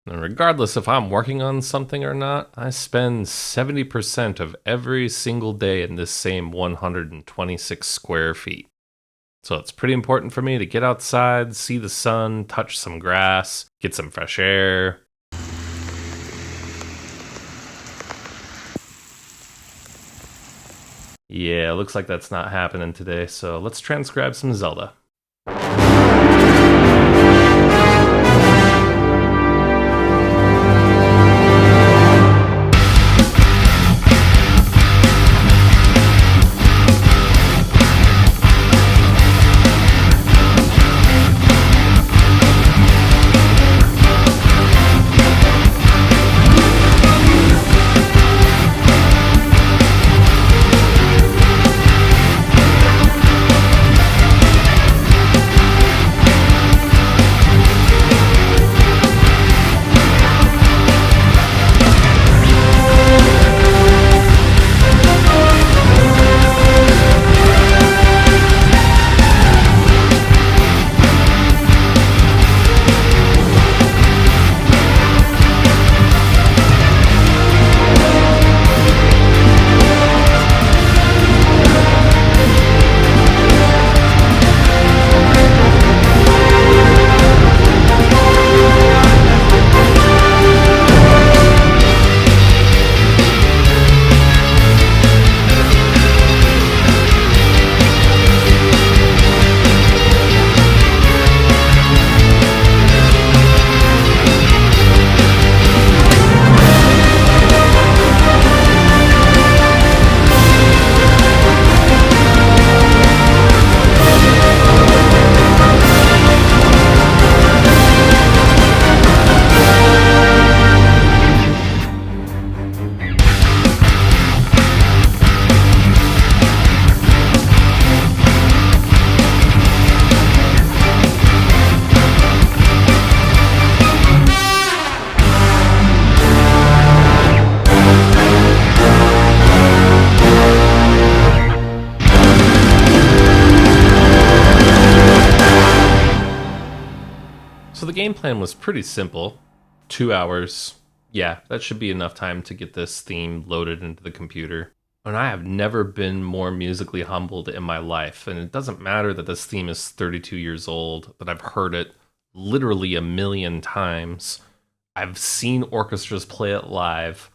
And regardless if I'm working on something or not, I spend 70% of every single day in this same 126 square feet. So it's pretty important for me to get outside, see the sun, touch some grass, get some fresh air. Yeah, looks like that's not happening today, so let's transcribe some Zelda. So the game plan was pretty simple. 2 hours. Yeah, that should be enough time to get this theme loaded into the computer. And I have never been more musically humbled in my life. And it doesn't matter that this theme is 32 years old, that I've heard it literally a million times. I've seen orchestras play it live.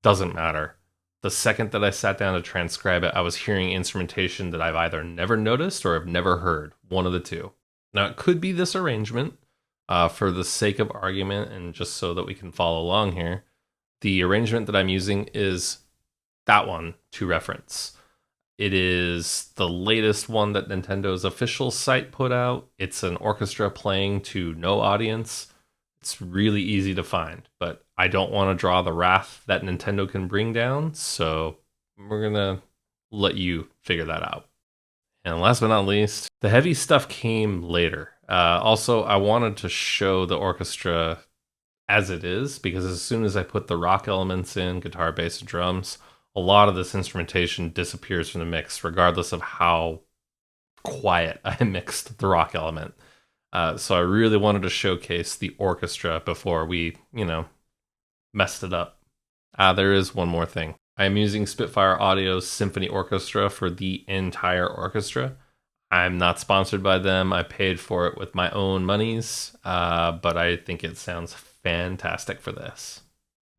Doesn't matter. The second that I sat down to transcribe it, I was hearing instrumentation that I've either never noticed or have never heard. One of the two. Now, it could be this arrangement. For the sake of argument and just so that we can follow along here, the arrangement that I'm using is that one to reference. It is the latest one that Nintendo's official site put out. It's an orchestra playing to no audience. It's really easy to find, but I don't want to draw the wrath that Nintendo can bring down, so we're going to let you figure that out. And last but not least, the heavy stuff came later. Also, I wanted to show the orchestra as it is, because as soon as I put the rock elements in, guitar, bass, and drums, a lot of this instrumentation disappears from the mix, regardless of how quiet I mixed the rock element. So I really wanted to showcase the orchestra before we, messed it up. There is one more thing. I am using Spitfire Audio's Symphony Orchestra for the entire orchestra. I'm not sponsored by them. I paid for it with my own monies, but I think it sounds fantastic for this.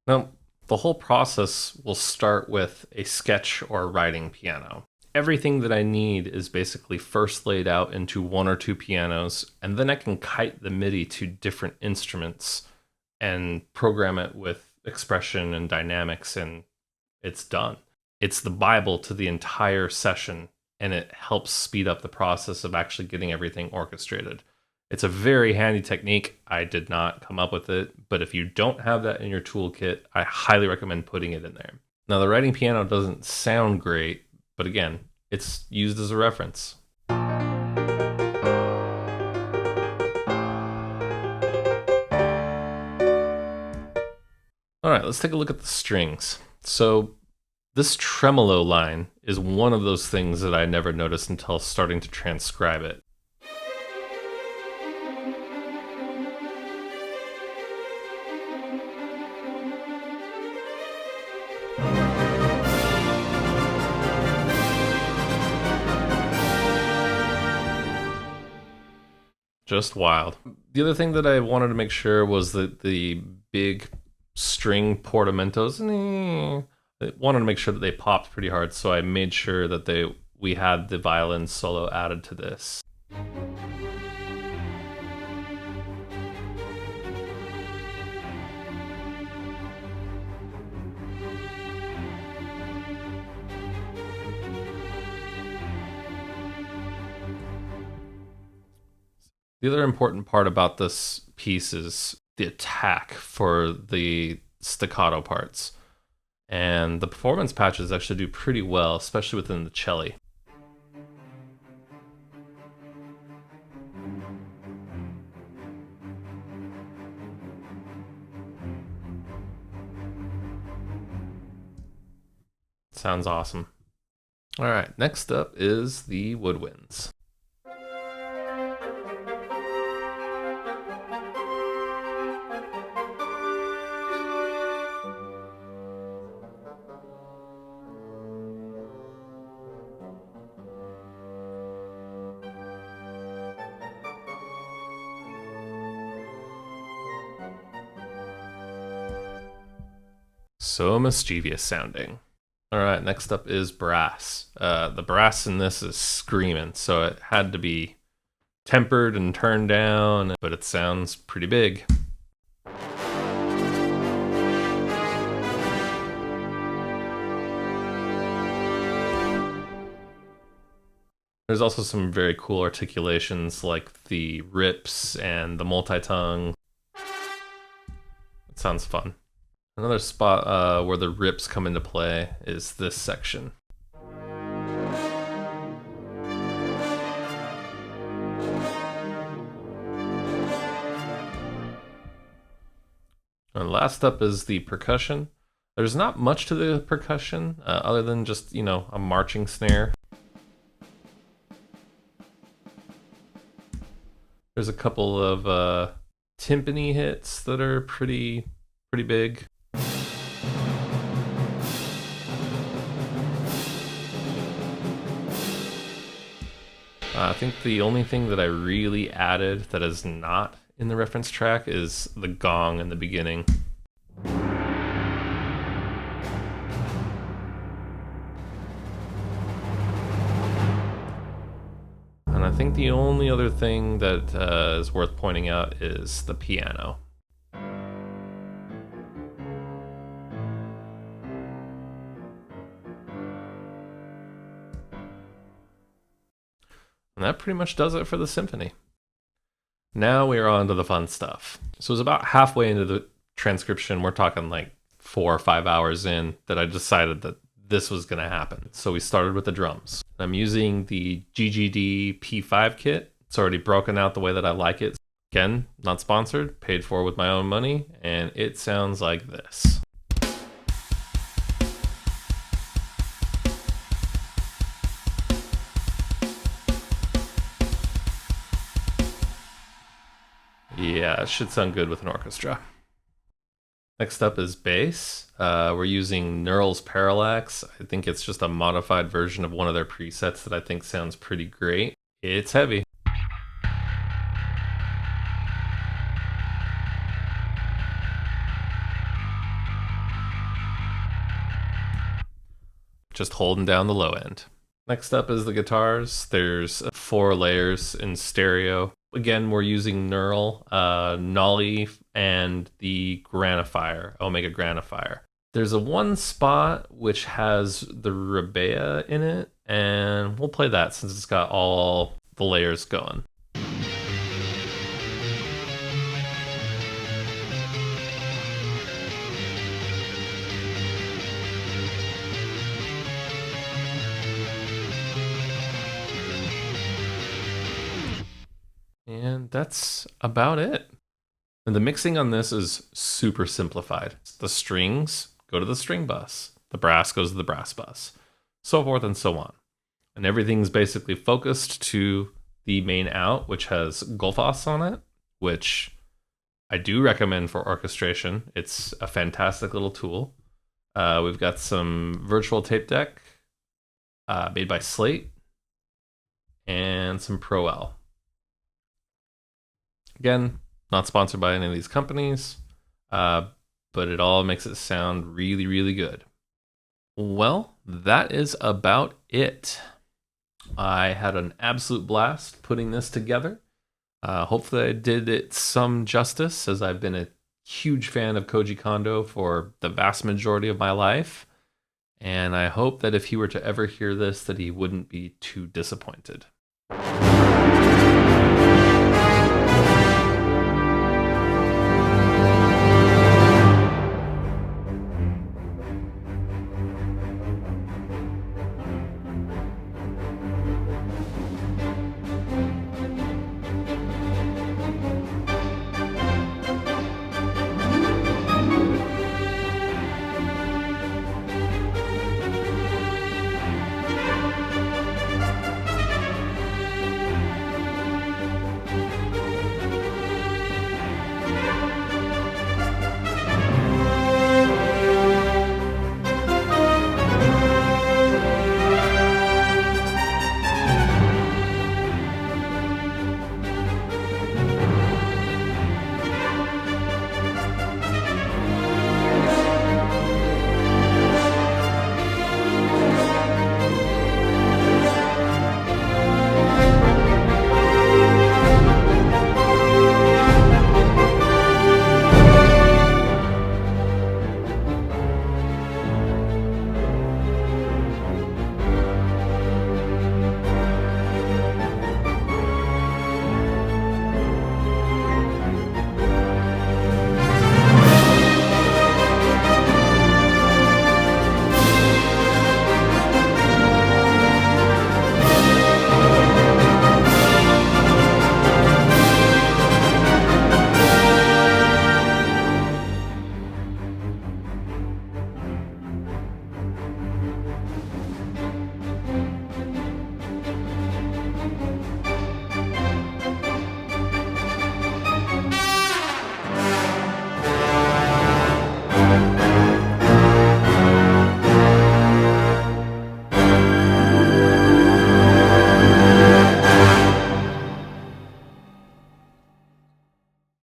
Now, the whole process will start with a sketch or writing piano. Everything that I need is basically first laid out into one or two pianos, and then I can kite the MIDI to different instruments and program it with expression and dynamics, and it's done. It's the Bible to the entire session, and it helps speed up the process of actually getting everything orchestrated. It's a very handy technique. I did not come up with it, but if you don't have that in your toolkit, I highly recommend putting it in there. Now, the writing piano doesn't sound great, but again, it's used as a reference. All right, let's take a look at the strings. So this tremolo line is one of those things that I never noticed until starting to transcribe it. Just wild. The other thing that I wanted to make sure was that the big string portamentos, I wanted to make sure that they popped pretty hard, so I made sure that we had the violin solo added to this. The other important part about this piece is the attack for the staccato parts. And the performance patches actually do pretty well, especially within the cello. Sounds awesome. All right, next up is the Woodwinds. So mischievous sounding. All right, next up is brass. The brass in this is screaming, so it had to be tempered and turned down, but it sounds pretty big. There's also some very cool articulations like the rips and the multi-tongue. It sounds fun. Another spot where the rips come into play is this section. And last up is the percussion. There's not much to the percussion other than just, a marching snare. There's a couple of timpani hits that are pretty big. I think the only thing that I really added that is not in the reference track is the gong in the beginning. And I think the only other thing that is worth pointing out is the piano. And that pretty much does it for the symphony. Now we are on to the fun stuff. So it was about halfway into the transcription, we're talking like 4 or 5 hours in, that I decided that this was going to happen. So we started with the drums. I'm using the GGD P5 kit. It's already broken out the way that I like it. Again, not sponsored, paid for with my own money, and it sounds like this. Yeah, it should sound good with an orchestra. Next up is bass. We're using Neural's Parallax. I think it's just a modified version of one of their presets that I think sounds pretty great. It's heavy. Just holding down the low end. Next up is the guitars. There's 4 layers in stereo. Again, we're using Neural, Nolly, and the Granifier, Omega Granifier. There's a one spot which has the Rebea in it, and we'll play that since it's got all the layers going. And that's about it. And the mixing on this is super simplified. The strings go to the string bus, the brass goes to the brass bus, so forth and so on. And everything's basically focused to the main out, which has Gullfoss on it, which I do recommend for orchestration. It's a fantastic little tool. We've got some virtual tape deck made by Slate and some Pro L. Again, not sponsored by any of these companies, but it all makes it sound really, really good. Well, that is about it. I had an absolute blast putting this together. Hopefully, I did it some justice, as I've been a huge fan of Koji Kondo for the vast majority of my life. And I hope that if he were to ever hear this, that he wouldn't be too disappointed.